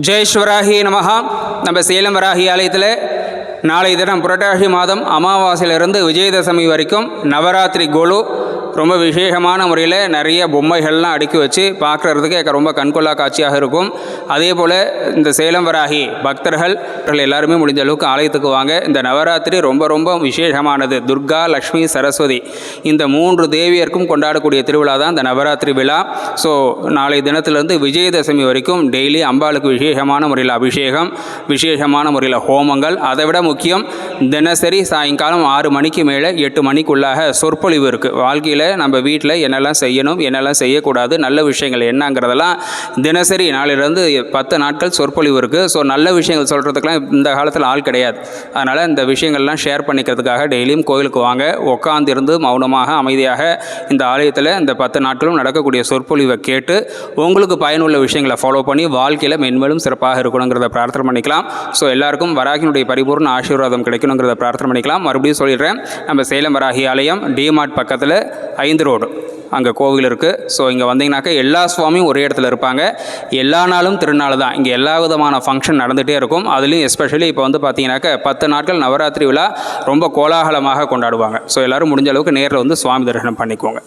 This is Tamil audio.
ஜெய்ஸ்வராகி நமஹா. நம்ம சேலம் வராகி ஆலயத்தில் நாளை தினம் புரட்டாசி மாதம் அமாவாசையிலிருந்து விஜயதசமி வரைக்கும் நவராத்திரி கொலு ரொம்ப விசேஷமான முறையில் நிறைய பொம்மைகள்லாம் அடுக்கி வச்சு பார்க்குறதுக்கு ரொம்ப கண்கொள்ளா காட்சியாக இருக்கும். அதே போல் இந்த சேலம் வராகி பக்தர்கள் எல்லாருமே முடிஞ்ச அளவுக்கு ஆலயத்துக்கு வாங்க. இந்த நவராத்திரி ரொம்ப ரொம்ப விசேஷமானது. துர்கா, லக்ஷ்மி, சரஸ்வதி இந்த 3 தேவியருக்கும் கொண்டாடக்கூடிய திருவிழா தான் இந்த நவராத்திரி விழா. ஸோ நாளை தினத்திலிருந்து விஜயதசமி வரைக்கும் டெய்லி அம்பாளுக்கு விசேஷமான முறையில் அபிஷேகம், விசேஷமான முறையில் ஹோமங்கள். அதை விட முக்கியம், தினசரி சாயங்காலம் 6 மணிக்கு மேலே 8 மணிக்குள்ளாக சொற்பொழிவு இருக்குது. வாழ்க்கையில் நம்ம வீட்டில் என்னெல்லாம் செய்யணும், என்னெல்லாம் செய்யக்கூடாது, நல்ல விஷயங்கள் என்னங்கிறதெல்லாம் தினசரி நாளிலிருந்து 10 நாட்கள் சொற்பொழிவு இருக்குது. ஸோ நல்ல விஷயங்கள் சொல்கிறதுக்கெலாம் இந்த காலத்தில் ஆள் கிடையாது. அதனால் இந்த விஷயங்கள்லாம் ஷேர் பண்ணிக்கிறதுக்காக டெய்லியும் கோயிலுக்கு வாங்க. உட்காந்திருந்து மௌனமாக அமைதியாக இந்த ஆலயத்தில் இந்த 10 நாட்களும் நடக்கக்கூடிய சொற்பொழிவை கேட்டு உங்களுக்கு பயனுள்ள விஷயங்களை ஃபாலோ பண்ணி வாழ்க்கையில் மென்மேலும் சிறப்பாக இருக்கணுங்கிறத பிரார்த்தனை பண்ணிக்கலாம். ஸோ எல்லாருக்கும் வராகினுடைய பரிபூர்ண ஆசீர்வாதம் கிடைக்கணுங்கிறத பிரார்த்தனை பண்ணிக்கலாம். மறுபடியும் சொல்லிடுறேன், நம்ம சேலம் வராகி ஆலயம் டிமார்ட் பக்கத்தில் 5 ரோடு அங்கே கோவில் இருக்குது. ஸோ இங்கே வந்தீங்கன்னாக்கா எல்லா சுவாமியும் ஒரே இடத்துல இருப்பாங்க. எல்லா நாளும் திருநாள் தான். இங்கே எல்லா விதமான ஃபங்க்ஷன் நடந்துகிட்டே இருக்கும். அதுலேயும் எஸ்பெஷலி இப்போ வந்து பார்த்தீங்கன்னாக்கா 10 நாட்கள் நவராத்திரி விழா ரொம்ப கோலாகலமாக கொண்டாடுவாங்க. ஸோ எல்லோரும் முடிஞ்ச அளவுக்கு நேரில் வந்து சுவாமி தரிசனம் பண்ணிக்குவோங்க.